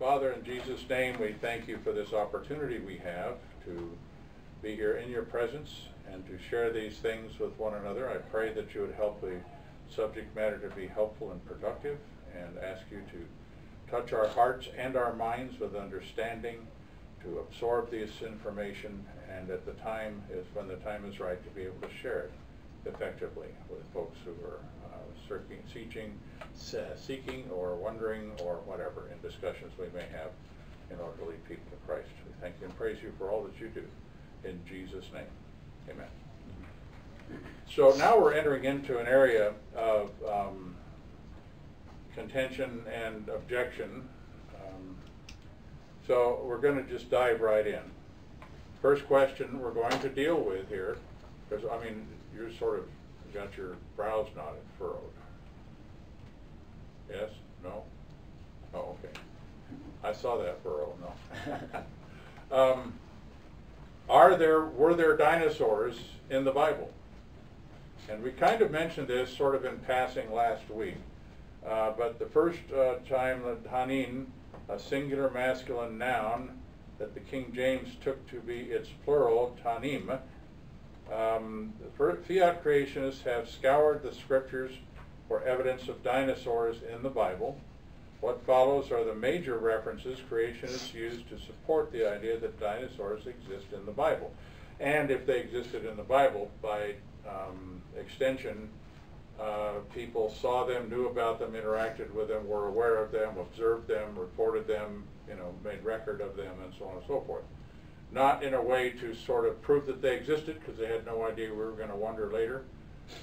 Father, in Jesus' name, we thank you for this opportunity we have to be here in your presence and to share these things with one another. I pray that you would help the subject matter to be helpful and productive, and ask you to touch our hearts and our minds with understanding, to absorb this information, and at the time is when the time is right to be able to share it effectively with folks who are seeking or wondering or whatever in discussions we may have in order to lead people to Christ. We thank you and praise you for all that you do. In Jesus' name, amen. So now we're entering into an area of contention and objection. So we're going to just dive right in. First question we're going to deal with here, because I mean, you're sort of got your brows knotted, furrowed. Yes? No? Oh, okay. I saw that furrow. No. Were there dinosaurs in the Bible? And we kind of mentioned this sort of in passing last week. But the first time that Hanin, a singular masculine noun that the King James took to be its plural, Tanim, fiat creationists have scoured the scriptures for evidence of dinosaurs in the Bible. What follows are the major references creationists use to support the idea that dinosaurs exist in the Bible. And if they existed in the Bible, by extension, people saw them, knew about them, interacted with them, were aware of them, observed them, reported them, made record of them, and so on and so forth. Not in a way to sort of prove that they existed, because they had no idea we were going to wonder later,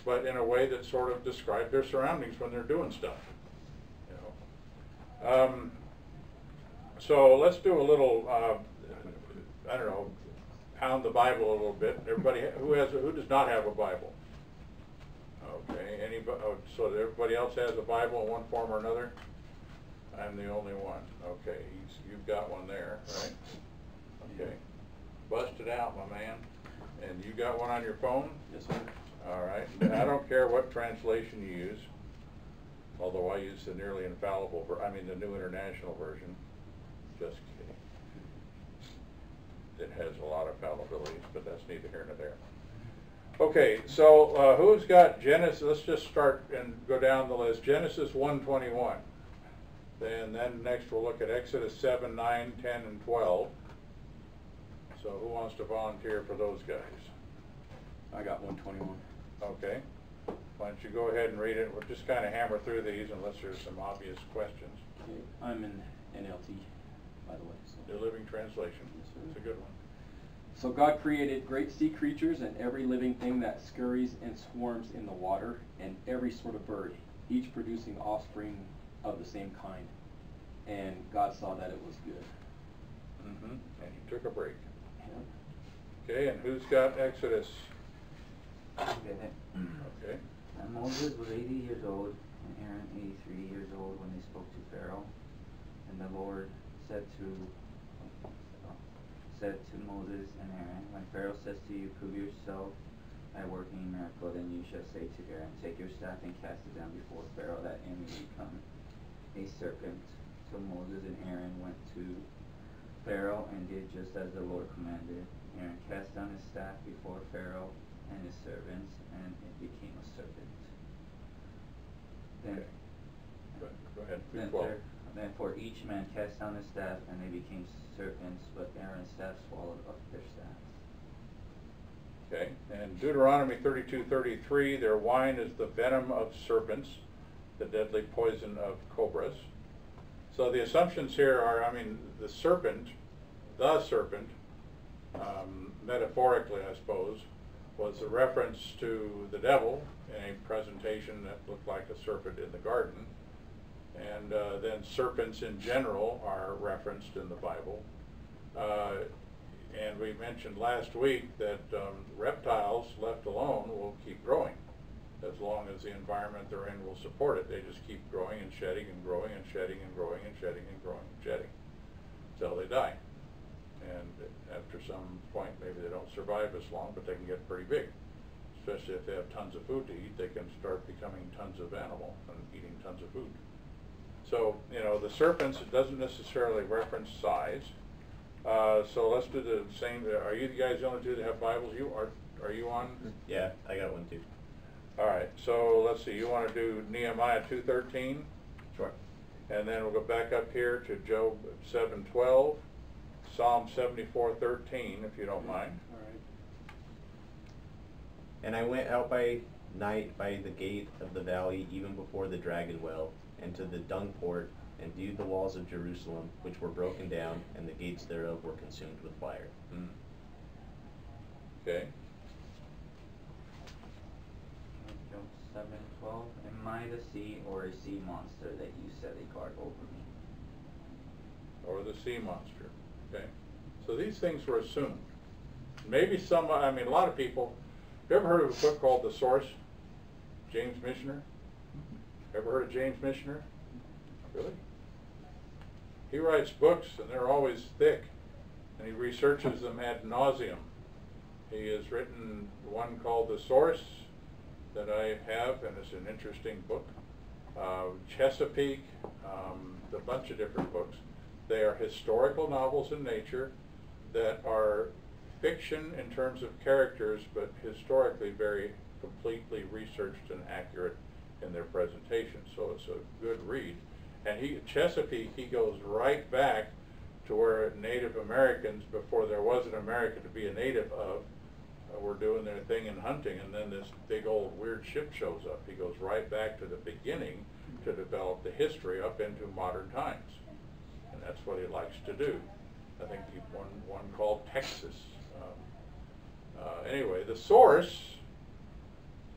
but in a way that sort of described their surroundings when they're doing stuff. So let's do a little, I don't know, pound the Bible a little bit. Everybody who does not have a Bible? Okay, anybody? Oh, so everybody else has a Bible in one form or another? I'm the only one. Okay, you've got one there, right? Okay, bust it out, my man. And you got one on your phone? Yes, sir. All right. I don't care what translation you use, although I use the nearly infallible, the New International Version. Just kidding. It has a lot of fallibilities, but that's neither here nor there. Okay, so who's got Genesis? Let's just start and go down the list. Genesis 1:21. Then next we'll look at Exodus 7, 9, 10, and 12. So who wants to volunteer for those guys? I got 121. Okay. Why don't you go ahead and read it? We'll just kind of hammer through these unless there's some obvious questions. Okay. I'm in NLT, by the way. So. New Living Translation. Yes, sir. It's a good one. So God created great sea creatures and every living thing that scurries and swarms in the water, and every sort of bird, each producing offspring of the same kind. And God saw that it was good. Mm-hmm. And he took a break. Yeah. Okay, and who's got Exodus? Okay. Okay. Moses was 80 years old, and Aaron 83 years old when they spoke to Pharaoh. And the Lord said to Moses and Aaron, when Pharaoh says to you, prove yourself by working a miracle, then you shall say to Aaron, take your staff and cast it down before Pharaoh, that it may become a serpent. So Moses and Aaron went to Pharaoh and did just as the Lord commanded. Aaron cast down his staff before Pharaoh and his servants, and it became a serpent. Then, okay. Go ahead. Then for each man cast down his staff, and they became serpents, but Aaron's staff swallowed up their staffs. Okay. And Deuteronomy 32:33, their wine is the venom of serpents, the deadly poison of cobras. So the assumptions here are, the serpent, metaphorically, I suppose, was a reference to the devil in a presentation that looked like a serpent in the garden. And then serpents in general are referenced in the Bible. And we mentioned last week that reptiles left alone will keep growing as long as the environment they're in will support it. They just keep growing and shedding and growing and shedding and growing and shedding and growing and shedding until they die. And after some point, maybe they don't survive as long, but they can get pretty big. Especially if they have tons of food to eat, they can start becoming tons of animal and eating tons of food. So, you know, the serpents, it doesn't necessarily reference size. So let's do the same. Are you guys the only two that have Bibles? Are you on? Yeah, I got one too. All right. So let's see. You want to do Nehemiah 2:13, Sure. and then we'll go back up here to Job 7:12, Psalm 74:13, if you don't mind. All right. And I went out by night by the gate of the valley, even before the dragon well, and to the dung port, and viewed the walls of Jerusalem, which were broken down, and the gates thereof were consumed with fire. Okay. Job 7:12. Am I the sea or a sea monster that you set a guard over me? Or the sea monster. Okay. So these things were assumed. Maybe some, I mean, a lot of people, you ever heard of a book called The Source? James Michener? Ever heard of James Michener? Really? He writes books and they're always thick, and he researches them ad nauseum. He has written one called The Source that I have, and it's an interesting book. Chesapeake, a bunch of different books. They are historical novels in nature that are fiction in terms of characters, but historically very completely researched and accurate in their presentation. So it's a good read. And Chesapeake, he goes right back to where Native Americans, before there was an America to be a native of, were doing their thing in hunting, and then this big old weird ship shows up. He goes right back to the beginning to develop the history up into modern times. And that's what he likes to do. I think one called Texas. Anyway, the source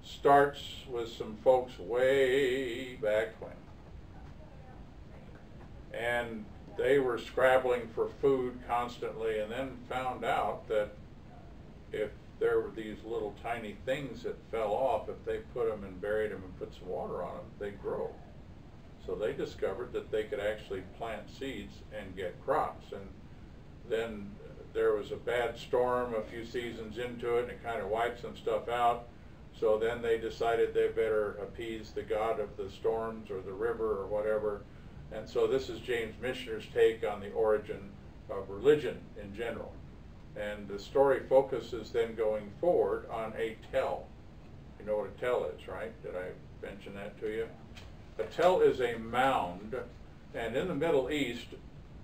starts with some folks way back when. And they were scrabbling for food constantly, and then found out that if there were these little tiny things that fell off, if they put them and buried them and put some water on them, they'd grow. So they discovered that they could actually plant seeds and get crops. And then there was a bad storm a few seasons into it, and it kind of wiped some stuff out. So then they decided they better appease the god of the storms or the river or whatever. And so this is James Michener's take on the origin of religion in general. And the story focuses then going forward on a tell. You know what a tell is, right? Did I mention that to you? A tell is a mound, and in the Middle East,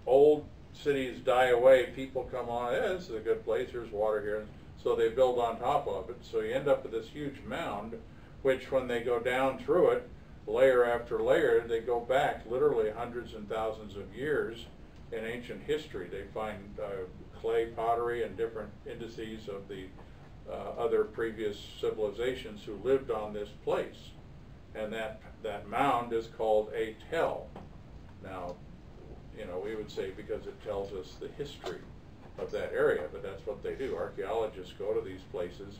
old cities die away, people come on, this is a good place, there's water here, so they build on top of it. So you end up with this huge mound, which when they go down through it, layer after layer, they go back literally hundreds and thousands of years in ancient history. They find clay pottery and different indices of the other previous civilizations who lived on this place. And that mound is called a tell. Now, you know, we would say because it tells us the history of that area, but that's what they do. Archaeologists go to these places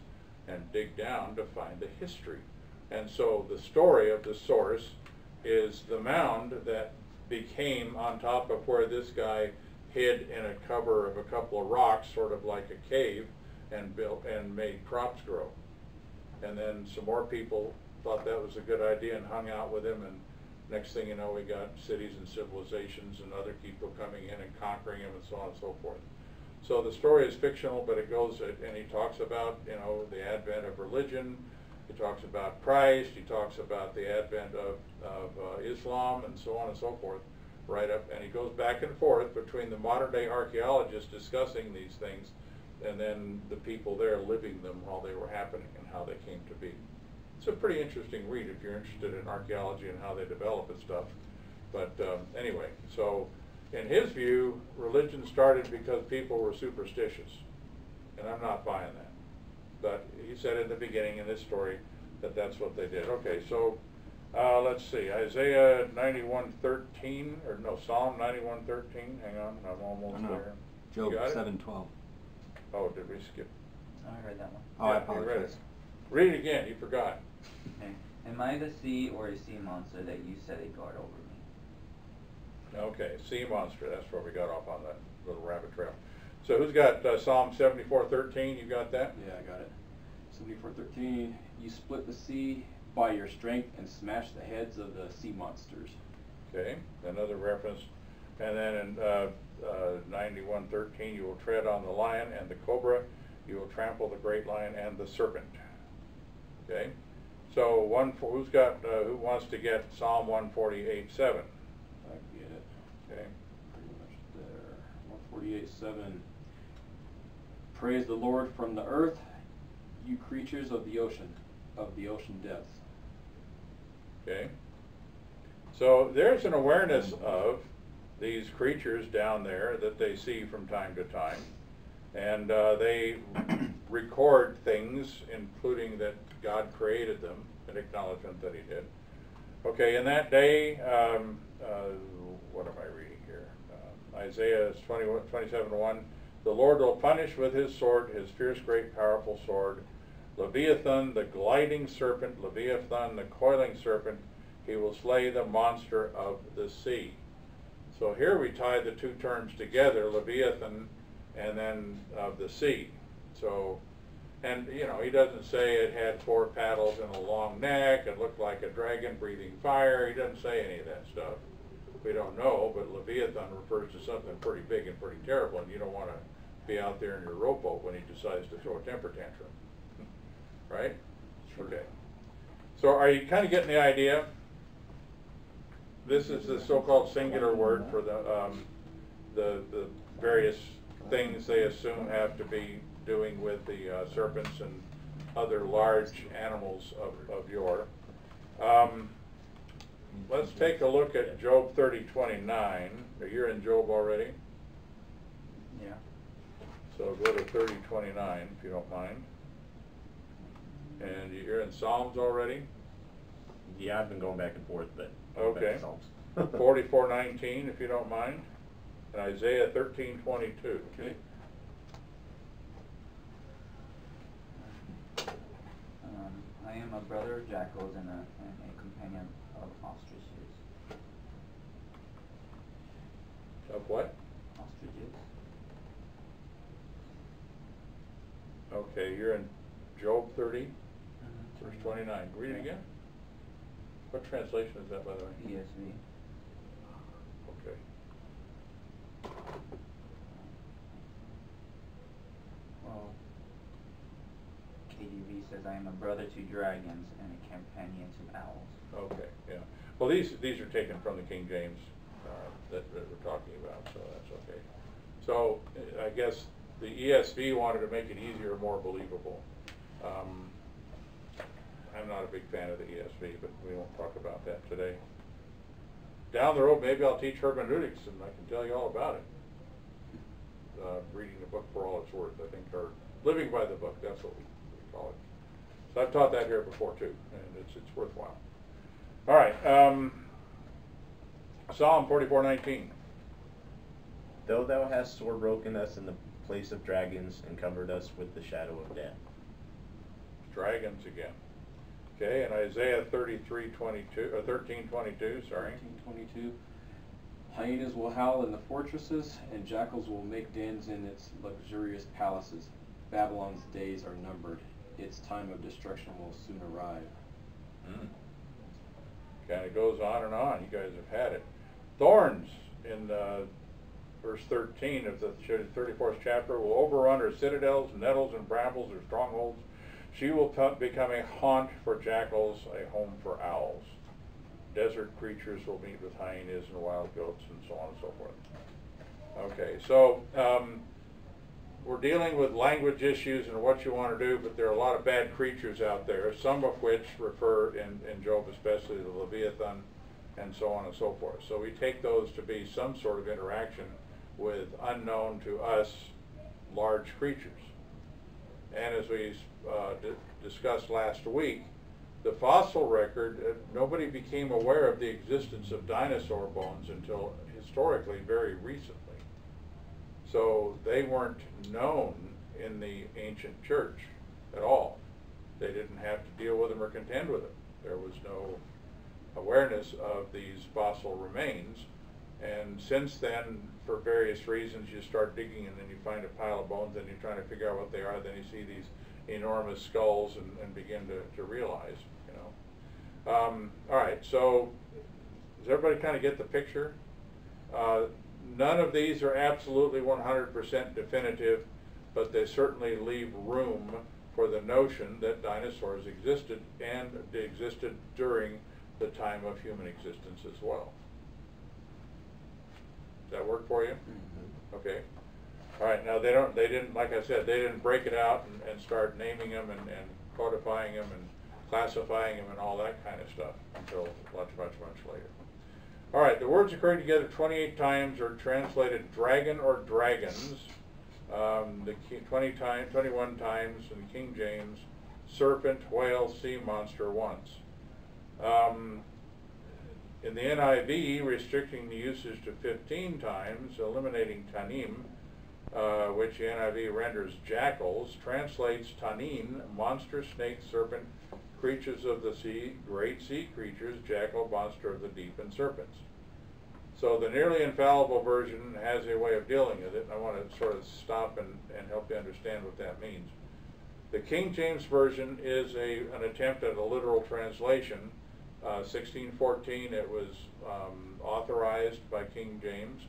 and dig down to find the history. And so the story of the source is the mound that became on top of where this guy hid in a cover of a couple of rocks, sort of like a cave, and built and made crops grow. And then some more people thought that was a good idea and hung out with him, and next thing you know, we got cities and civilizations and other people coming in and conquering him and so on and so forth. So the story is fictional, but it goes, and he talks about, you know, the advent of religion. He talks about Christ. He talks about the advent of Islam and so on and so forth, right up. And he goes back and forth between the modern day archaeologists discussing these things and then the people there living them while they were happening and how they came to be. It's a pretty interesting read if you're interested in archaeology and how they develop and stuff. But anyway, so in his view, religion started because people were superstitious. And I'm not buying that. But he said in the beginning in this story that that's what they did. Okay, so let's see, Isaiah 91:13, or no, Psalm 91:13. Hang on, I'm almost there. Job 7:12. Oh, did we skip? I heard that one. Oh, I Yeah, you read apologize. it. Read it again, you forgot. Okay. Am I the sea or a sea monster that you set a guard over me? Okay, sea monster, that's where we got off on that little rabbit trail. So who's got Psalm 74:13? You got that? Yeah, I got it. 74:13. You split the sea by your strength and smashed the heads of the sea monsters. Okay, another reference. And then in 91:13, you will tread on the lion and the cobra, you will trample the great lion and the serpent. Okay, so who wants to get Psalm 148:7? I get it. Okay. Pretty much there. 148:7. Praise the Lord from the earth, you creatures of the ocean depths. Okay. So there's an awareness of these creatures down there that they see from time to time, and they record things, including that God created them, an acknowledgement that He did. Okay, in that day, what am I reading here? Isaiah 27:1. The Lord will punish with His sword, His fierce, great, powerful sword, Leviathan, the gliding serpent, Leviathan, the coiling serpent. He will slay the monster of the sea. So here we tie the two terms together, Leviathan and then of the sea. So, and you know, he doesn't say it had 4 paddles and a long neck, it looked like a dragon breathing fire. He doesn't say any of that stuff. We don't know, but Leviathan refers to something pretty big and pretty terrible, and you don't want to be out there in your rowboat when he decides to throw a temper tantrum. Right? Sure. Okay. So are you kind of getting the idea? This is the so-called singular word for the various things they assume have to be doing with the serpents and other large animals of yore. Let's take a look at Job 30:29. You're in Job already? Yeah. So go to 30:29 if you don't mind. And you're in Psalms already? Yeah, I've been going back and forth, but Okay. 44:19 if you don't mind. And Isaiah 13:22. Okay. I am a brother of jackals and a companion of ostriches. Of what? Ostriches. Okay, you're in Job 30, verse 29. Read it again. What translation is that, by the way? ESV. Okay. Well, KJV says, I am a brother to dragons and a companion to owls. Okay, yeah. Well, these are taken from the King James that we're talking about, so that's okay. So I guess the ESV wanted to make it easier, more believable. I'm not a big fan of the ESV, but we won't talk about that today. Down the road, maybe I'll teach hermeneutics, and I can tell you all about it. Reading the book for all it's worth, I think, or living by the book, that's what we call it. So I've taught that here before, too, and it's worthwhile. All right, Psalm 44:19. Though thou hast sore broken us in the place of dragons and covered us with the shadow of death. Dragons again. Okay, and Isaiah 13:22, sorry. 13:22. Hyenas will howl in the fortresses, and jackals will make dens in its luxurious palaces. Babylon's days are numbered. Its time of destruction will soon arrive. Kind of goes on and on. You guys have had it. Thorns in verse 13 of the 34th chapter will overrun her citadels, nettles and brambles, her strongholds. She will become a haunt for jackals, a home for owls. Desert creatures will meet with hyenas and wild goats and so on and so forth. Okay, so we're dealing with language issues and what you want to do, but there are a lot of bad creatures out there, some of which refer, in Job especially, to Leviathan and so on and so forth. So we take those to be some sort of interaction with unknown to us large creatures. And as we discussed last week, the fossil record, nobody became aware of the existence of dinosaur bones until historically very recently. So they weren't known in the ancient church at all. They didn't have to deal with them or contend with them. There was no awareness of these fossil remains. And since then, for various reasons, you start digging and then you find a pile of bones and you're trying to figure out what they are. Then you see these enormous skulls and begin to realize, you know. All right, so Does everybody kind of get the picture? None of these are absolutely 100% definitive, but they certainly leave room for the notion that dinosaurs existed and existed during the time of human existence as well. Does that work for you? Mm-hmm. Okay. All right. Now they didn't, like I said, they didn't break it out and start naming them and codifying them and classifying them and all that kind of stuff until much later. All right. The words occurring together 28 times are translated dragon or dragons. 21 times in King James, serpent, whale, sea monster once. In the NIV, restricting the usage to 15 times, eliminating tanim, which the NIV renders jackals, translates tanin, monster, snake, serpent, creatures of the sea, great sea creatures, jackal, monster of the deep, and serpents. So the nearly infallible version has a way of dealing with it, and I want to sort of stop and help you understand what that means. The King James Version is an attempt at a literal translation. 1614, it was authorized by King James,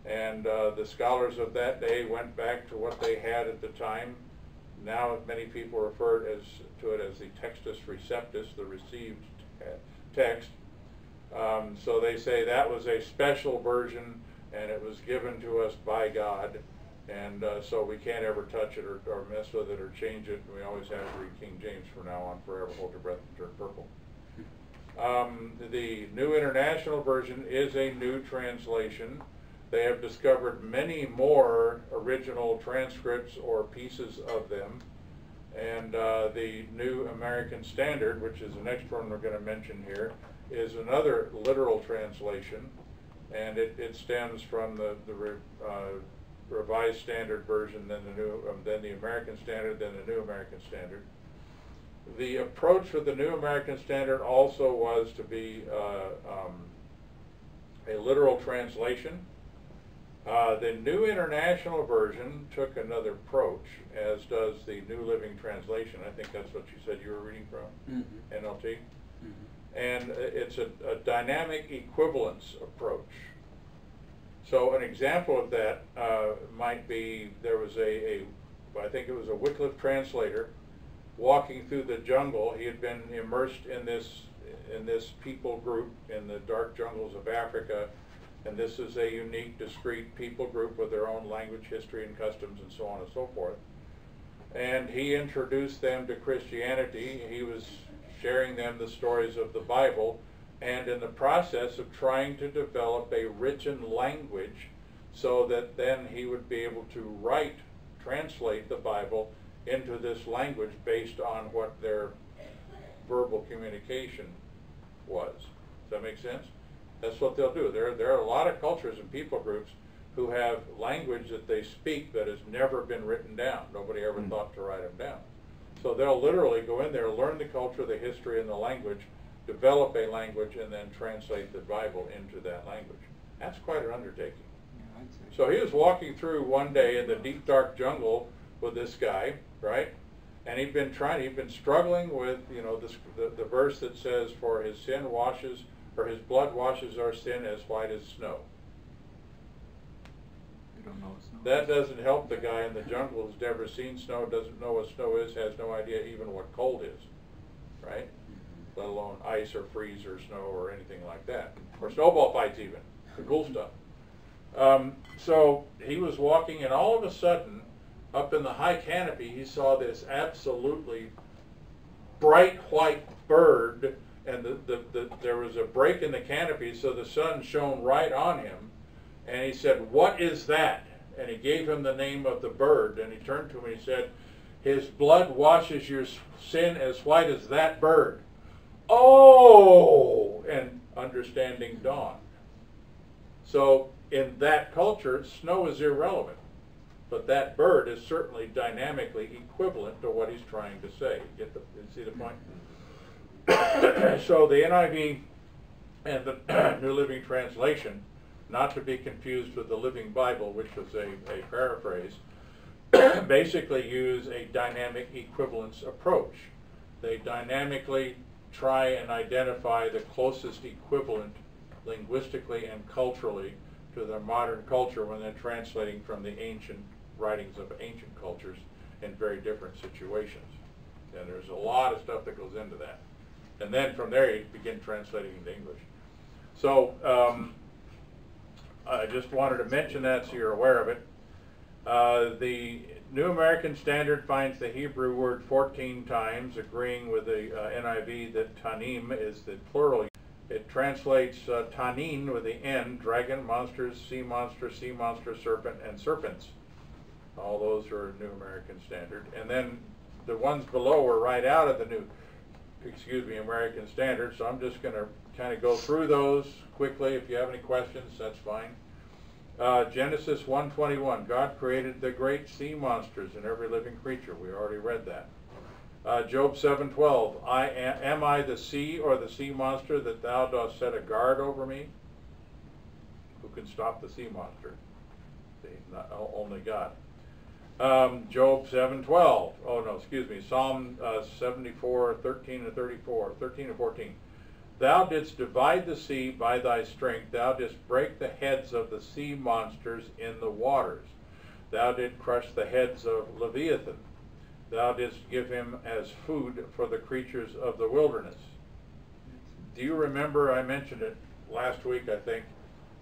and the scholars of that day went back to what they had at the time. Now many people refer to it as the Textus Receptus, the received text. So they say that was a special version, and it was given to us by God, and so we can't ever touch it or mess with it or change it. We always have to read King James from now on forever. Hold your breath and turn purple. The New International Version is a new translation. They have discovered many more original transcripts or pieces of them. And the New American Standard, which is the next one we're going to mention here, is another literal translation. And it stems from the Revised Standard Version, then the American Standard, then the New American Standard. The approach with the New American Standard also was to be a literal translation. The New International Version took another approach, as does the New Living Translation. I think that's what you said you were reading from, Mm-hmm. NLT. Mm-hmm. And it's a dynamic equivalence approach. So an example of that might be, there was I think it was a Wycliffe translator walking through the jungle. He had been immersed in this people group in the dark jungles of Africa, and this is a unique, discrete people group with their own language, history, and customs, and so on and so forth. And he introduced them to Christianity. He was sharing them the stories of the Bible, and in the process of trying to develop a written language so that then he would be able to translate the Bible into this language based on what their verbal communication was. Does that make sense? That's what they'll do. There are a lot of cultures and people groups who have language that they speak that has never been written down. Nobody ever thought to write them down. So they'll literally go in there, learn the culture, the history, and the language, develop a language, and then translate the Bible into that language. That's quite an undertaking. Yeah, I'd say. So he was walking through one day in the deep, dark jungle with this guy, right? And he'd been struggling with, the verse that says, "For his his blood washes our sin as white as snow." I don't know what snow That is. doesn't help the guy in the jungle who's never seen snow, doesn't know what snow is, has no idea even what cold is, right? Mm-hmm. Let alone ice or freeze or snow or anything like that. Or snowball fights even, the cool stuff. So he was walking, and all of a sudden, up in the high canopy, he saw this absolutely bright white bird, and there was a break in the canopy, so the sun shone right on him. And he said, "What is that?" And he gave him the name of the bird, and he turned to him and he said, "His blood washes your sin as white as that bird." Oh! And understanding dawned. So in that culture, snow is irrelevant. But that bird is certainly dynamically equivalent to what he's trying to say. You see the point? So the NIV and the New Living Translation, not to be confused with the Living Bible, which was a paraphrase, basically use a dynamic equivalence approach. They dynamically try and identify the closest equivalent linguistically and culturally to their modern culture when they're translating from the ancient writings of ancient cultures in very different situations. And there's a lot of stuff that goes into that. And then from there you begin translating into English. So I just wanted to mention that so you're aware of it. The New American Standard finds the Hebrew word 14 times, agreeing with the NIV that tanim is the plural. It translates tanin with the N, dragon, monsters, sea monster, serpent, and serpents. All those are New American Standard. And then the ones below are right out of the American Standard, so I'm just going to kind of go through those quickly. If you have any questions, that's fine. Genesis 1:21, God created the great sea monsters and every living creature. We already read that. Job 7:12, am I the sea or the sea monster that thou dost set a guard over me? Who can stop the sea monster? See, not only God. Job 7:12, Psalm 74, 13 and 34, 13 and 14. Thou didst divide the sea by thy strength. Thou didst break the heads of the sea monsters in the waters. Thou didst crush the heads of Leviathan. Thou didst give him as food for the creatures of the wilderness. Do you remember, I mentioned it last week, I think,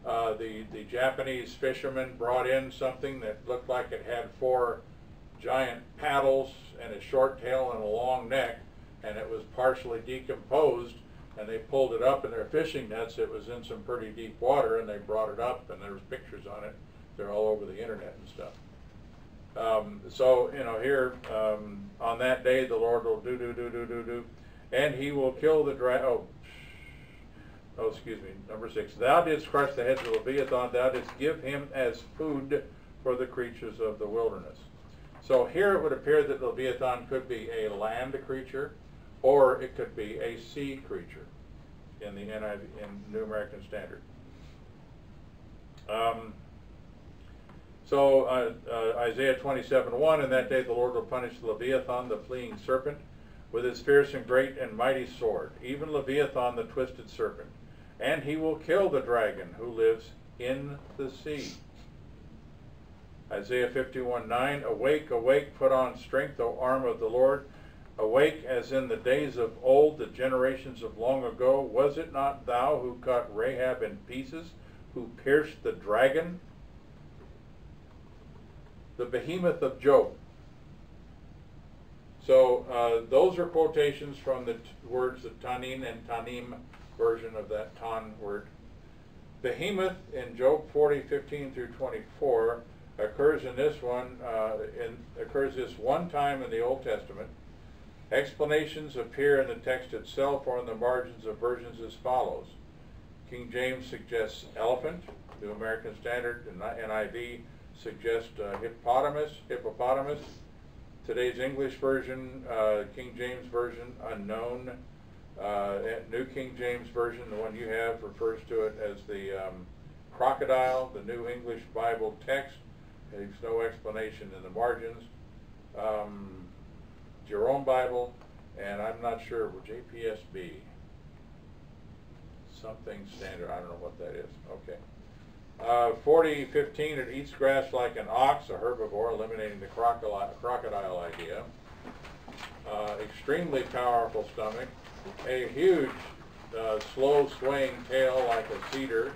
the Japanese fishermen brought in something that looked like it had 4 giant paddles and a short tail and a long neck, and it was partially decomposed, and they pulled it up in their fishing nets. It was in some pretty deep water, and they brought it up, and there was pictures on it. They're all over the internet and stuff. So, you know, here, on that day, the Lord will do, and he will kill the dragon. Number 6. Thou didst crush the heads of Leviathan. Thou didst give him as food for the creatures of the wilderness. So here it would appear that Leviathan could be a land creature, or it could be a sea creature in the NIV, in New American Standard. Isaiah 27:1, in that day the Lord will punish Leviathan, the fleeing serpent, with his fierce and great and mighty sword, even Leviathan, the twisted serpent. And he will kill the dragon who lives in the sea. Isaiah 51:9, awake, awake, put on strength, O arm of the Lord. Awake as in the days of old, the generations of long ago. Was it not thou who cut Rahab in pieces, who pierced the dragon? The behemoth of Job. So those are quotations from the words of Tanin and Tanim version of that Tan word. Behemoth in Job 40:15 through 24 occurs in this one. Occurs this one time in the Old Testament. Explanations appear in the text itself or in the margins of versions as follows. King James suggests elephant. New American Standard and NIV suggest hippopotamus. Today's English version, King James version, unknown. New King James version, the one you have, refers to it as the crocodile. The New English Bible text leaves no explanation in the margins. Jerome Bible, and I'm not sure, JPSB, something standard, I don't know what that is. Okay. 40:15, it eats grass like an ox, a herbivore, eliminating the crocodile idea. Extremely powerful stomach, a huge slow swaying tail like a cedar,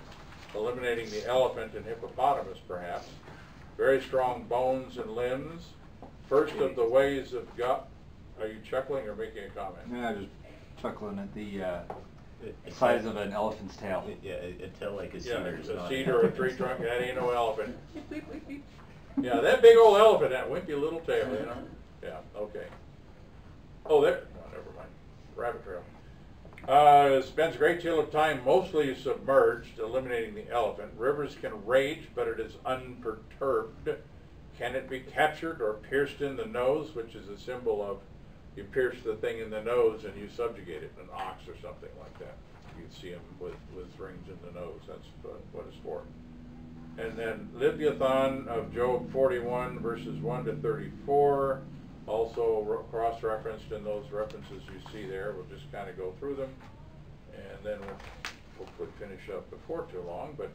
eliminating the elephant and hippopotamus perhaps. Very strong bones and limbs. First of the ways of God. Are you chuckling or making a comment? Yeah, just chuckling at the size of an elephant's tail. A tail like a cedar. Yeah, a cedar or a tree trunk, that ain't no elephant. Yeah, that big old elephant, that wimpy little tail, you know? Yeah, okay. Oh, there, no, never mind. Rabbit trail. Spends a great deal of time mostly submerged, eliminating the elephant. Rivers can rage, but it is unperturbed. Can it be captured or pierced in the nose, which is a symbol of you pierce the thing in the nose and you subjugate it, an ox or something like that. You can see them with rings in the nose. That's what it's for. And then Leviathan of Job 41, verses 1 to 34, also cross-referenced in those references you see there. We'll just kind of go through them, and then hopefully finish up before too long, but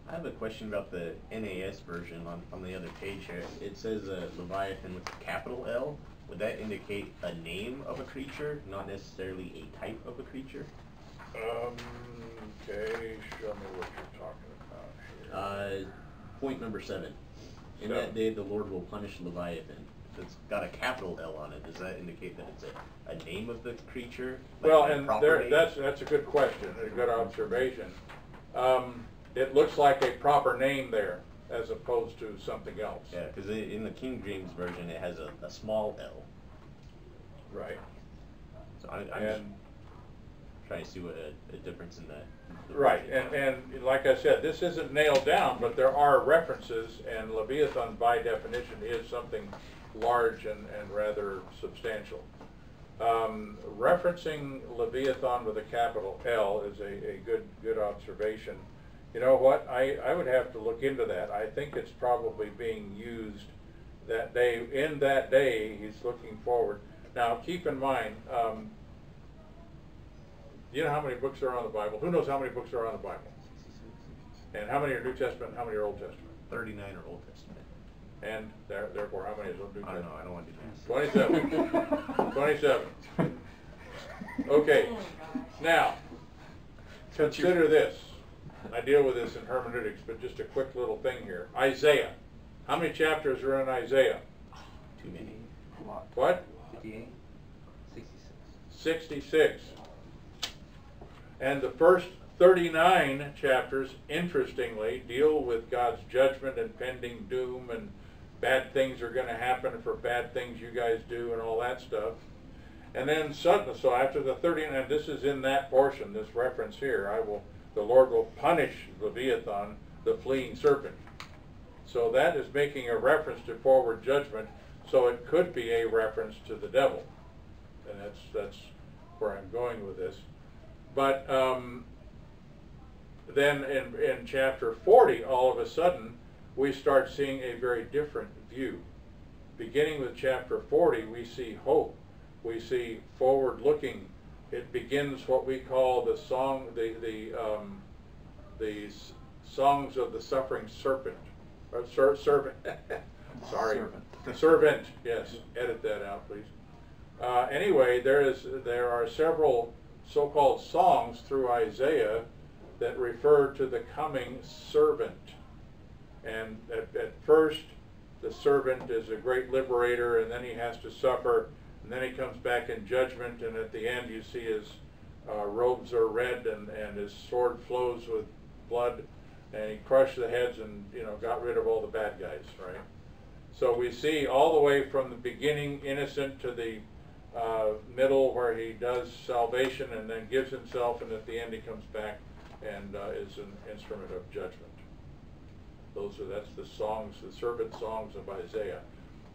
I have a question about the NAS version on the other page here. It says Leviathan with a capital L. Would that indicate a name of a creature, not necessarily a type of a creature? Okay, show me what you're talking about here. Point number 7. In that day the Lord will punish Leviathan. If it's got a capital L on it, does that indicate that it's a name of the creature? Like Well, a and proper name? that's a good question, a good observation. It looks like a proper name there, as opposed to something else. Yeah, because in the King James version it has a small L. Right. So I'm just And trying to see what a difference in that. right, and like I said, this isn't nailed down, but there are references, and Leviathan by definition is something large and rather substantial. Referencing Leviathan with a capital L is a good observation. You know what, I would have to look into that. I think it's probably being used that day. In that day, he's looking forward. Now, keep in mind, you know how many books are on the Bible? Who knows how many books are on the Bible? And how many are New Testament and how many are Old Testament? 39 are Old Testament. And therefore, how many is New Testament? I don't know, I don't want to do that. 27. 27. Okay. Now, consider this. I deal with this in hermeneutics, but just a quick little thing here. Isaiah. How many chapters are in Isaiah? Too many. A lot. What? 58? 66. And the first 39 chapters, interestingly, deal with God's judgment and pending doom, and bad things are going to happen for bad things you guys do and all that stuff. And then suddenly, so after the 39, and this is in that portion, this reference here, the Lord will punish Leviathan, the fleeing serpent. So that is making a reference to forward judgment, so it could be a reference to the devil. And that's where I'm going with this. But then in chapter 40, all of a sudden, we start seeing a very different view. Beginning with chapter 40, we see hope. We see forward looking. It begins what we call the song, the songs of the suffering serpent. Servant. Sorry. Servant. Yes. Edit that out, please. Anyway, there are several so-called songs through Isaiah that refer to the coming servant. And at first, the servant is a great liberator, and then he has to suffer, and then he comes back in judgment, and at the end you see his robes are red, and his sword flows with blood, and he crushed the heads and got rid of all the bad guys, right? So we see all the way from the beginning innocent to the middle where he does salvation and then gives himself, and at the end he comes back and is an instrument of judgment. That's the songs, the servant songs of Isaiah.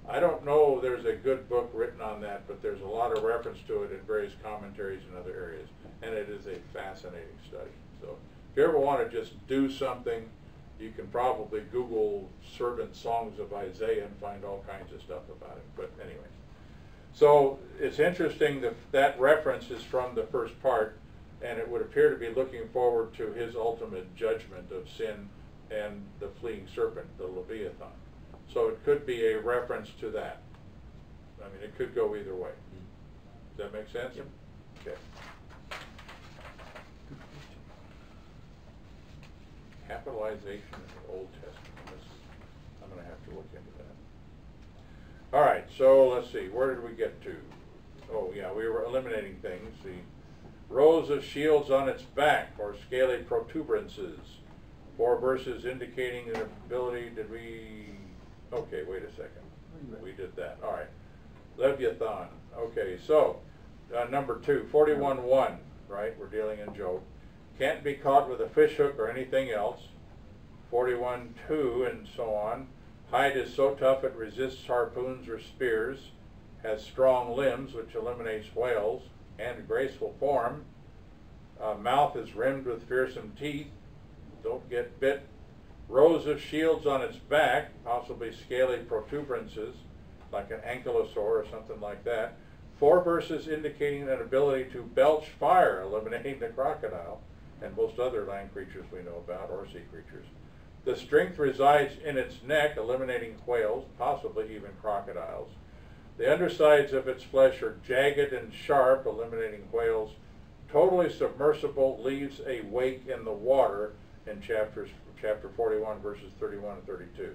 I don't know there's a good book written on that, but there's a lot of reference to it in various commentaries in other areas, and it is a fascinating study. So if you ever want to just do something, you can probably Google servant songs of Isaiah and find all kinds of stuff about it. But anyway, so it's interesting that reference is from the first part, and it would appear to be looking forward to his ultimate judgment of sin and the fleeing serpent, the Leviathan. So it could be a reference to that. I mean, it could go either way. Does that make sense? Yep. Okay. Capitalization in the Old Testament. I'm going to have to look into that. All right, so let's see. Where did we get to? Oh, yeah, we were eliminating things. The rows of shields on its back, or scaly protuberances. 4 verses indicating the ability. Did we... Okay, wait a second. We did that. All right. Leviathan. Okay, so number 2, 41:1, right? We're dealing in Job. Can't be caught with a fish hook or anything else. 41:2 and so on. Hide is so tough it resists harpoons or spears. Has strong limbs, which eliminates whales, and graceful form. Mouth is rimmed with fearsome teeth. Don't get bit. Rows of shields on its back, possibly scaly protuberances. like an ankylosaur or something like that. 4 verses indicating an ability to belch fire, eliminating the crocodile, and most other land creatures we know about, or sea creatures. The strength resides in its neck, eliminating whales, possibly even crocodiles. The undersides of its flesh are jagged and sharp, eliminating whales. Totally submersible, leaves a wake in the water in chapter 41, verses 31 and 32.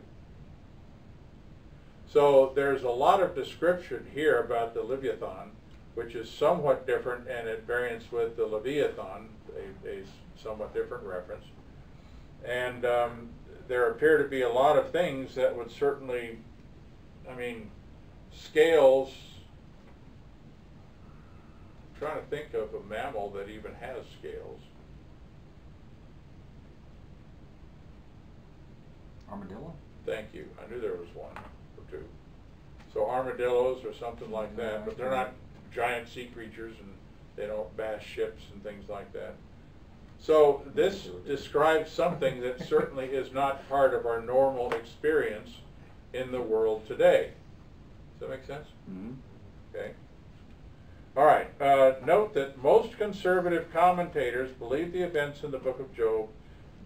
So there's a lot of description here about the Leviathan, which is somewhat different and at variance with the Leviathan, a somewhat different reference. And there appear to be a lot of things that would certainly, I mean, scales. I'm trying to think of a mammal that even has scales. Armadillo? Thank you. I knew there was one or two. So armadillos or something like that, but they're not giant sea creatures and they don't bash ships and things like that. So this describes something that certainly is not part of our normal experience in the world today. Does that make sense? Mm-hmm. Okay. All right. Note that most conservative commentators believe the events in the book of Job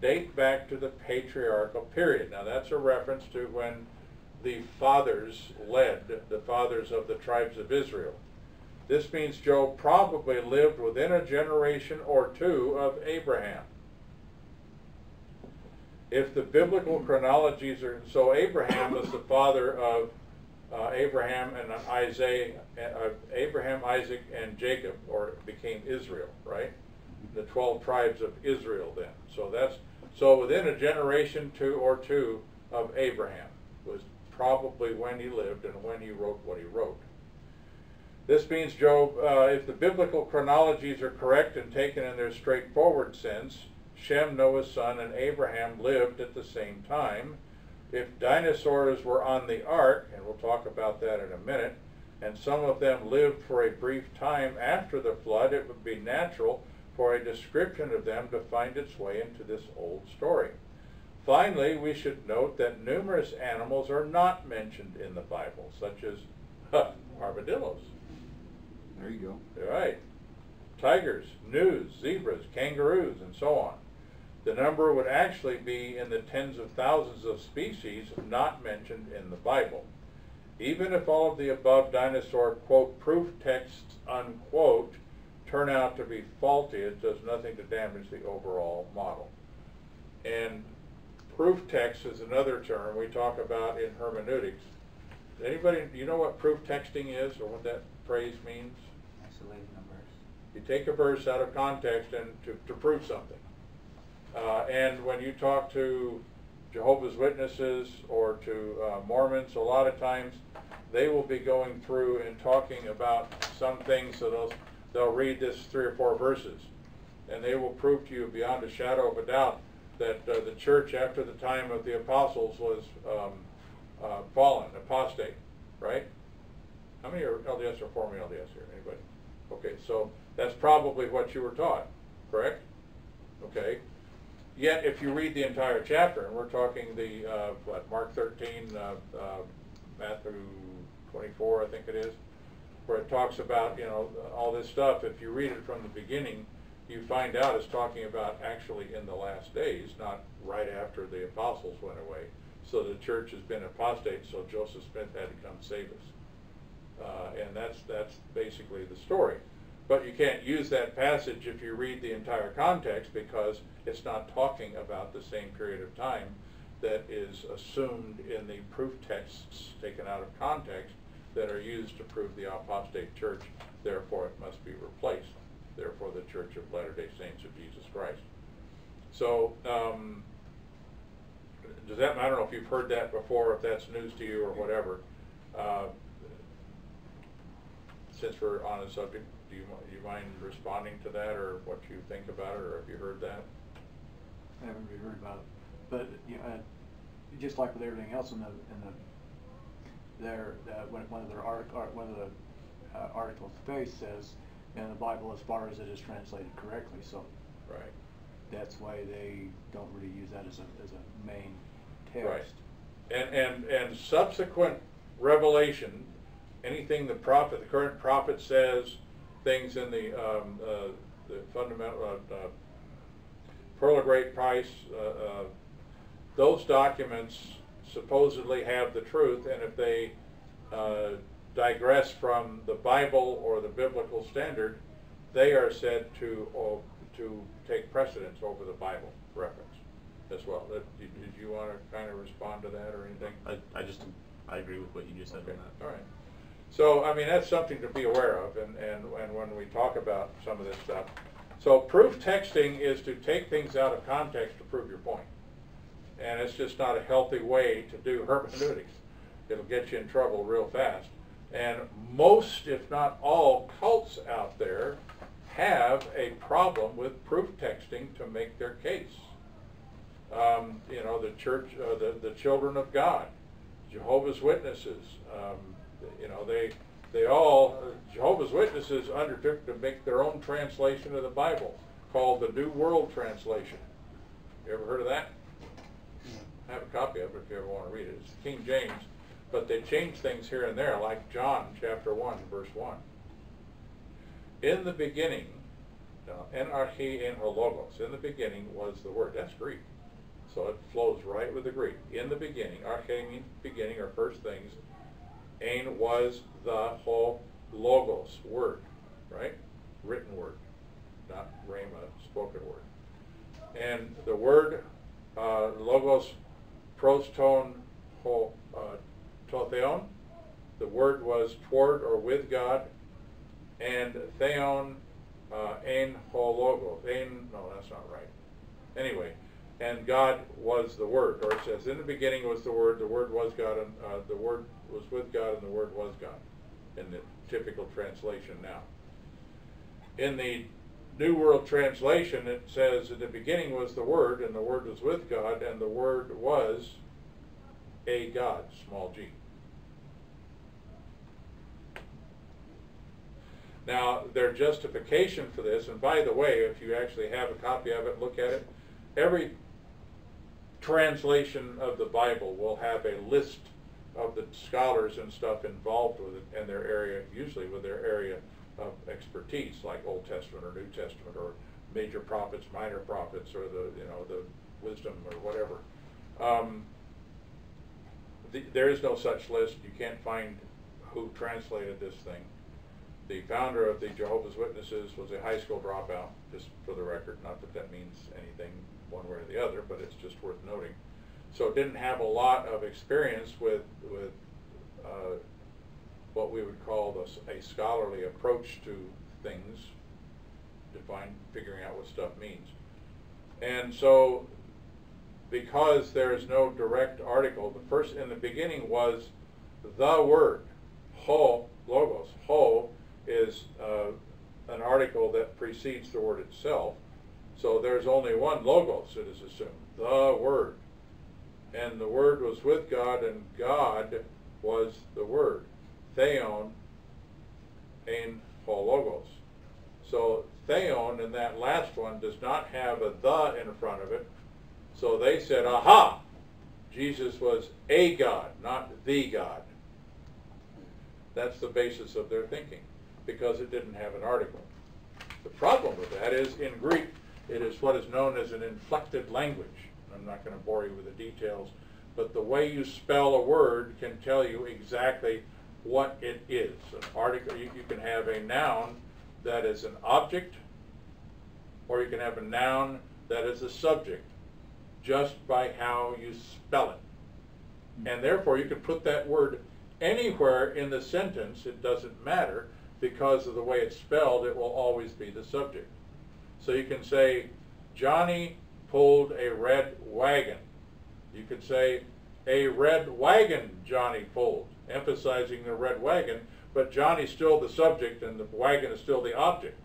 date back to the patriarchal period. Now that's a reference to when the fathers led, the fathers of the tribes of Israel. This means Job probably lived within a generation or two of Abraham. If the biblical chronologies are, so Abraham was the father of Abraham, Isaac, and Jacob, or it became Israel, right? The 12 tribes of Israel then. So within a generation or two of Abraham was probably when he lived and when he wrote what he wrote. This means Job, if the biblical chronologies are correct and taken in their straightforward sense, Shem, Noah's son, and Abraham lived at the same time. If dinosaurs were on the ark, and we'll talk about that in a minute, and some of them lived for a brief time after the flood, it would be natural for a description of them to find its way into this old story. Finally, we should note that numerous animals are not mentioned in the Bible, such as armadillos. There you go. All right. Tigers, gnus, zebras, kangaroos, and so on. The number would actually be in the tens of thousands of species not mentioned in the Bible. Even if all of the above dinosaur, quote, proof texts, unquote, turn out to be faulty, it does nothing to damage the overall model. And proof text is another term we talk about in hermeneutics. Anybody, do you know what proof texting is or what that phrase means? Isolating a verse. You take a verse out of context and to prove something. And when you talk to Jehovah's Witnesses or to Mormons, a lot of times they will be going through and talking about some things, so they'll read this 3 or 4 verses, and they will prove to you beyond a shadow of a doubt that the church after the time of the apostles was fallen, apostate, right? How many are LDS or former LDS here? Anybody? Okay, so that's probably what you were taught, correct? Okay. Yet, if you read the entire chapter, and we're talking the, Mark 13, Matthew 24, I think it is, where it talks about, all this stuff, if you read it from the beginning, you find out it's talking about actually in the last days, not right after the apostles went away. So the church has been apostate, so Joseph Smith had to come save us. And that's basically the story. But you can't use that passage if you read the entire context, because it's not talking about the same period of time that is assumed in the proof texts taken out of context that are used to prove the apostate church. Therefore, it must be replaced. Therefore, the Church of Latter-day Saints of Jesus Christ. So, does that? I don't know if you've heard that before, if that's news to you or whatever. Since we're on the subject, do you mind responding to that, or what you think about it, or have you heard that? I haven't really heard about it, but just like with everything else in the one of the articles of faith says, in the Bible as far as it is translated correctly. So right, that's why they don't really use that as a main text. Right, and subsequent revelation anything the current prophet says, things in the fundamental Pearl of Great Price, those documents supposedly have the truth, and if they digress from the Bible or the biblical standard, they are said to take precedence over the Bible reference as well. Did you want to kind of respond to that or anything? I agree with what you just said Okay. on that. All right. So, I mean, that's something to be aware of, and when we talk about some of this stuff. So proof texting is to take things out of context to prove your point. And it's just not a healthy way to do hermeneutics. It'll get you in trouble real fast. And most, if not all, cults out there have a problem with proof texting to make their case. You know, the church, the Children of God, Jehovah's Witnesses, you know, they all, Jehovah's Witnesses undertook to make their own translation of the Bible called the New World Translation. You ever heard of that? I have a copy of it if you ever want to read it. It's King James, but they changed things here and there, like John chapter 1, verse 1. In the beginning, enarche en hologos, in the beginning was the Word. That's Greek. So it flows right with the Greek. In the beginning, arche means beginning or first things. Ein was the whole logos, word, right? Written word, not rhema, spoken word. And the word logos proston totheon, the word was toward or with God, and theon ein ho logos. No, that's not right. Anyway, and God was the Word, or it says, in the beginning was the Word was God, and the Word was with God, and the Word was God, in the typical translation now. In the New World Translation, it says, in the beginning was the Word, and the Word was with God, and the Word was a God, small g. Now, their justification for this, and by the way, if you actually have a copy of it, look at it, every translation of the Bible will have a list of the scholars and stuff involved with it and their area, usually with their area of expertise, like Old Testament or New Testament or major prophets, minor prophets, or the wisdom or whatever. There is no such list. You can't find who translated this thing. The founder of the Jehovah's Witnesses was a high school dropout, just for the record. Not that that means anything one way or the other, but it's just worth noting. So didn't have a lot of experience with what we would call a scholarly approach to things, figuring out what stuff means. And so, because there is no direct article, the first in the beginning was the Word, ho, logos. Ho is an article that precedes the word itself. So there's only one logos, it is assumed, the Word. And the Word was with God, and God was the Word. Theon ein ho logos. So theon in that last one does not have a the in front of it. So they said, aha, Jesus was a God, not the God. That's the basis of their thinking, because it didn't have an article. The problem with that is, in Greek, it is what is known as an inflected language. I'm not going to bore you with the details, but the way you spell a word can tell you exactly what it is. An article, you can have a noun that is an object, or you can have a noun that is a subject, just by how you spell it. And therefore, you can put that word anywhere in the sentence, it doesn't matter, because of the way it's spelled, it will always be the subject. So you can say, Johnny pulled a red wagon. You could say, a red wagon Johnny pulled, emphasizing the red wagon, but Johnny's still the subject and the wagon is still the object.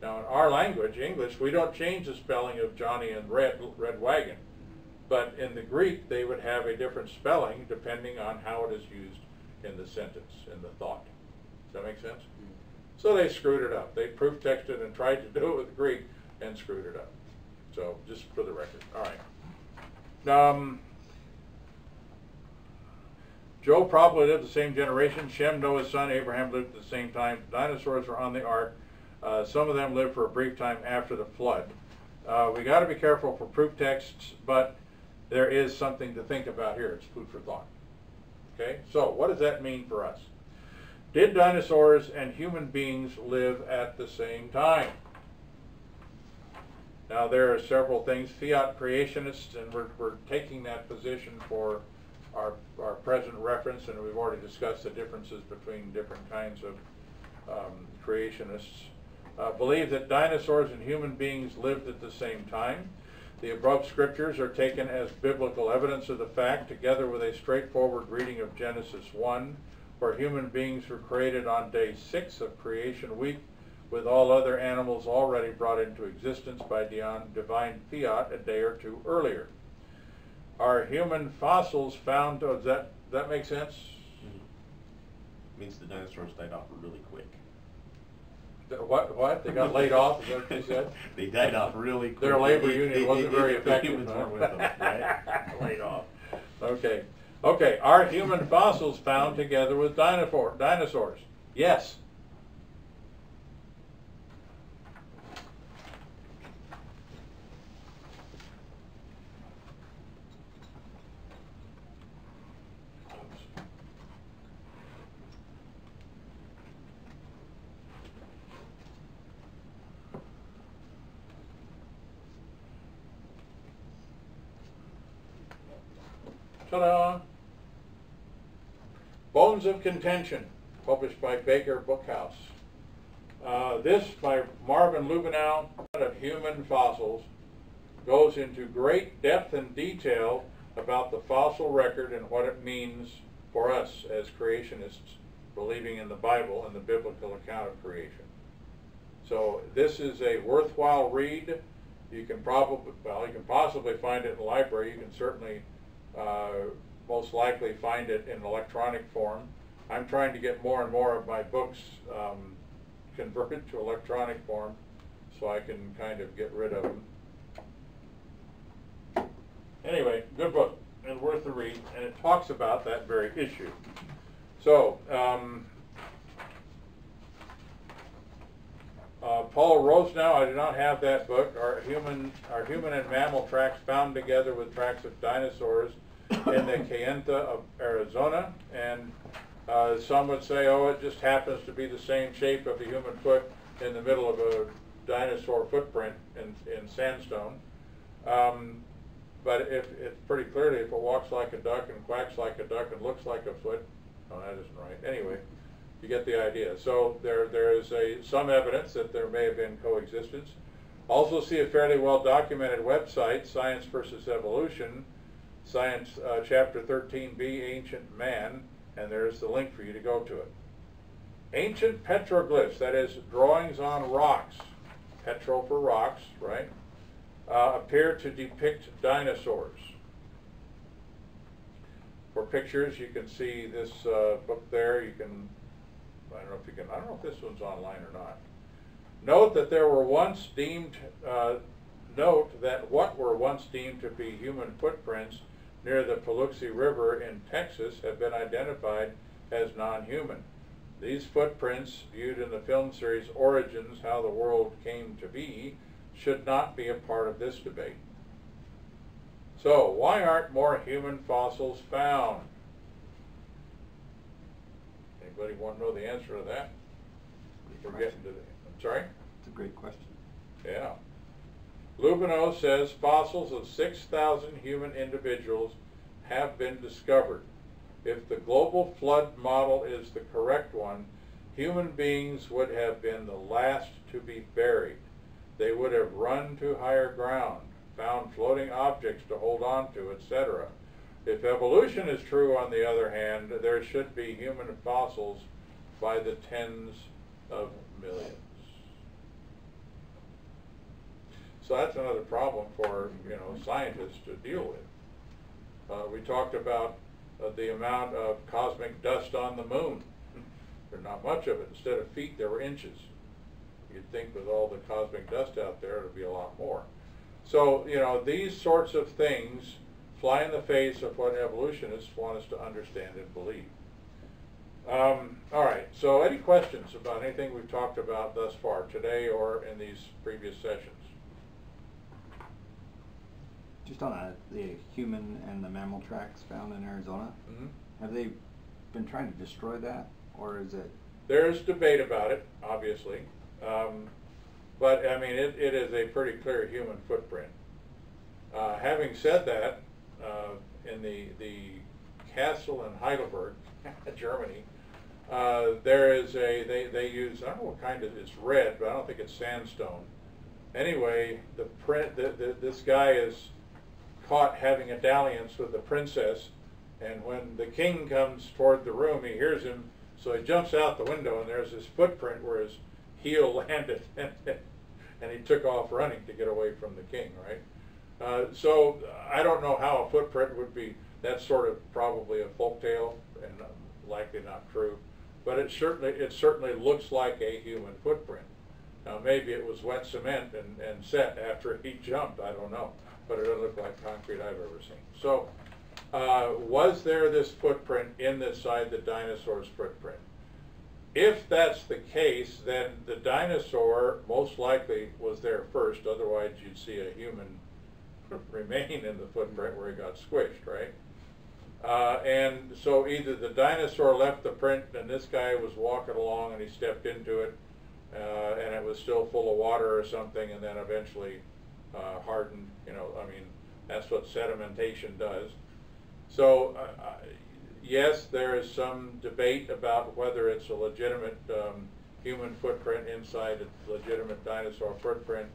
Now in our language, English, we don't change the spelling of Johnny and red wagon. But in the Greek, they would have a different spelling depending on how it is used in the sentence, in the thought. Does that make sense? So they screwed it up. They proof texted and tried to do it with Greek and screwed it up. So just for the record. All right. Job probably lived the same generation. Shem, Noah's son, Abraham lived at the same time. Dinosaurs were on the ark. Some of them lived for a brief time after the flood. We got to be careful for proof texts, but there is something to think about here. It's food for thought. Okay, so what does that mean for us? Did dinosaurs and human beings live at the same time? Now there are several things. Fiat creationists, and we're taking that position for our present reference, and we've already discussed the differences between different kinds of creationists. Believe that dinosaurs and human beings lived at the same time. The above scriptures are taken as biblical evidence of the fact, together with a straightforward reading of Genesis 1, where human beings were created on day 6 of creation week, with all other animals already brought into existence by divine fiat a day or two earlier. Are human fossils found? Does that make sense? Mm-hmm. Means the dinosaurs died off really quick. What? They got laid off? Is that what you said? They died off really quick. Their labor union wasn't very effective. Humans weren't with them, right? Laid off. Okay. Okay. Are human fossils found together with dinosaurs? Yes. Ta-da! Bones of Contention, published by Baker Bookhouse. This, by Marvin Lubenow, of human fossils, goes into great depth and detail about the fossil record and what it means for us as creationists believing in the Bible and the biblical account of creation. So this is a worthwhile read. You can possibly find it in the library. You can certainly most likely find it in electronic form. I'm trying to get more and more of my books converted to electronic form so I can kind of get rid of them. Anyway, good book and worth the read, and it talks about that very issue. So, Paul Rosenow, I do not have that book. Are human and mammal tracks found together with tracks of dinosaurs in the Kayenta of Arizona? And some would say, oh, it just happens to be the same shape of the human foot in the middle of a dinosaur footprint in sandstone. But if it's pretty clearly, if it walks like a duck and quacks like a duck and looks like a foot, no, that isn't right. Anyway, you get the idea. So there is some evidence that there may have been coexistence. Also see a fairly well documented website, Science versus Evolution, Science Chapter 13b, Ancient Man, and there's the link for you to go to it. Ancient petroglyphs, that is drawings on rocks, petro for rocks, right, appear to depict dinosaurs. For pictures, you can see this book there. You can, I don't know if this one's online or not. Note that what were once deemed to be human footprints near the Paluxy River in Texas have been identified as non-human. These footprints, viewed in the film series Origins, How the World Came to Be, should not be a part of this debate. So, why aren't more human fossils found? Anybody want to know the answer to that? We're getting to the, I'm sorry? It's a great question. Yeah. Lubenow says fossils of 6,000 human individuals have been discovered. If the global flood model is the correct one, human beings would have been the last to be buried. They would have run to higher ground, found floating objects to hold on to, etc. If evolution is true, on the other hand, there should be human fossils by the tens of millions. So that's another problem for scientists to deal with. We talked about the amount of cosmic dust on the moon. There's not much of it. Instead of feet, there were inches. You'd think with all the cosmic dust out there, it would be a lot more. So, these sorts of things fly in the face of what evolutionists want us to understand and believe. All right, so any questions about anything we've talked about thus far today or in these previous sessions? Just on the human and the mammal tracks found in Arizona, have they been trying to destroy that, or is it? There's debate about it, obviously, but I mean it is a pretty clear human footprint. Having said that, in the castle in Heidelberg, Germany, there is they use, I don't know what kind of, it's red, but I don't think it's sandstone. Anyway, the this guy is caught having a dalliance with the princess, and when the king comes toward the room, he hears him, so he jumps out the window, and there's this footprint where his heel landed, and he took off running to get away from the king, right? So I don't know how a footprint would be. That's sort of probably a folktale and likely not true, but it certainly looks like a human footprint. Now maybe it was wet cement and set after he jumped, I don't know, but it doesn't look like concrete I've ever seen. So was there this footprint inside the dinosaur's footprint? If that's the case, then the dinosaur most likely was there first, otherwise you'd see a human remain in the footprint where he got squished, right? And so either the dinosaur left the print and this guy was walking along and he stepped into it and it was still full of water or something, and then eventually hardened, you know, I mean, that's what sedimentation does. So yes, there is some debate about whether it's a legitimate human footprint inside a legitimate dinosaur footprint.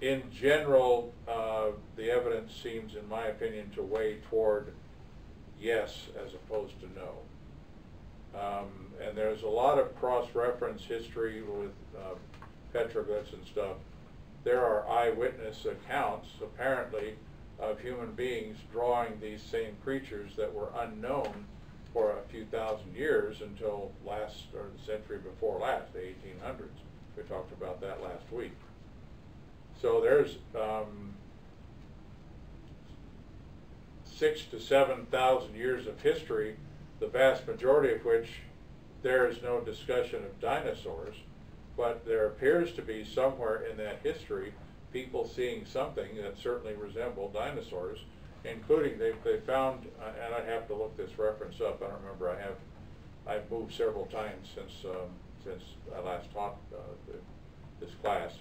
In general, the evidence seems, in my opinion, to weigh toward yes as opposed to no. And there's a lot of cross-reference history with petroglyphs and stuff. There are eyewitness accounts, apparently, of human beings drawing these same creatures that were unknown for a few thousand years until the century before last, the 1800s. We talked about that last week. So there's 6,000 to 7,000 years of history, the vast majority of which there is no discussion of dinosaurs, but there appears to be somewhere in that history people seeing something that certainly resembled dinosaurs, including they found, and I'd have to look this reference up, I don't remember, I've moved several times since I last taught this class.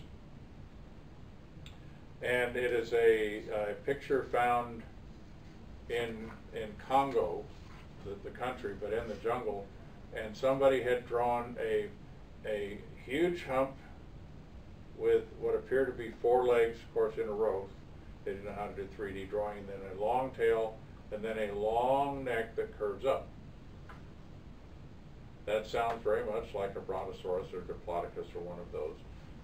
And it is a picture found in Congo, the country, but in the jungle, and somebody had drawn a huge hump with what appeared to be 4 legs, of course, in a row. They didn't know how to do 3D drawing, and then a long tail, and then a long neck that curves up. That sounds very much like a brontosaurus or diplodocus or one of those,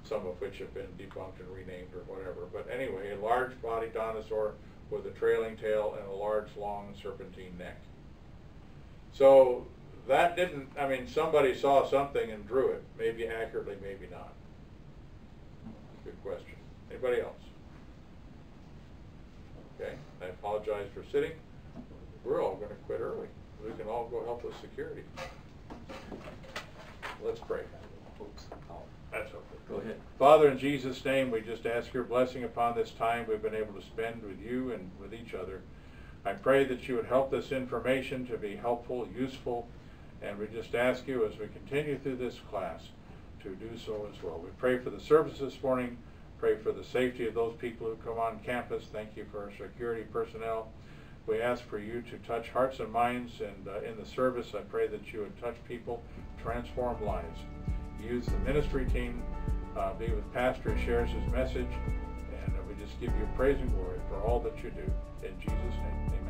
some of which have been debunked and renamed or whatever. But anyway, a large-bodied dinosaur with a trailing tail and a large, long, serpentine neck. So that didn't, I mean, somebody saw something and drew it, maybe accurately, maybe not. Good question. Anybody else? Okay, I apologize for sitting. We're all going to quit early. We can all go help with security. Let's pray. Oops. Oh, that's okay. Go ahead. Father, in Jesus' name, we just ask your blessing upon this time we've been able to spend with you and with each other. I pray that you would help this information to be helpful, useful, and we just ask you as we continue through this class to do so as well. We pray for the service this morning, pray for the safety of those people who come on campus. Thank you for our security personnel. We ask for you to touch hearts and minds, and in the service I pray that you would touch people, transform lives. Use the ministry team, be with Pastor who shares his message, and we just give you praise and glory for all that you do. In Jesus' name, amen.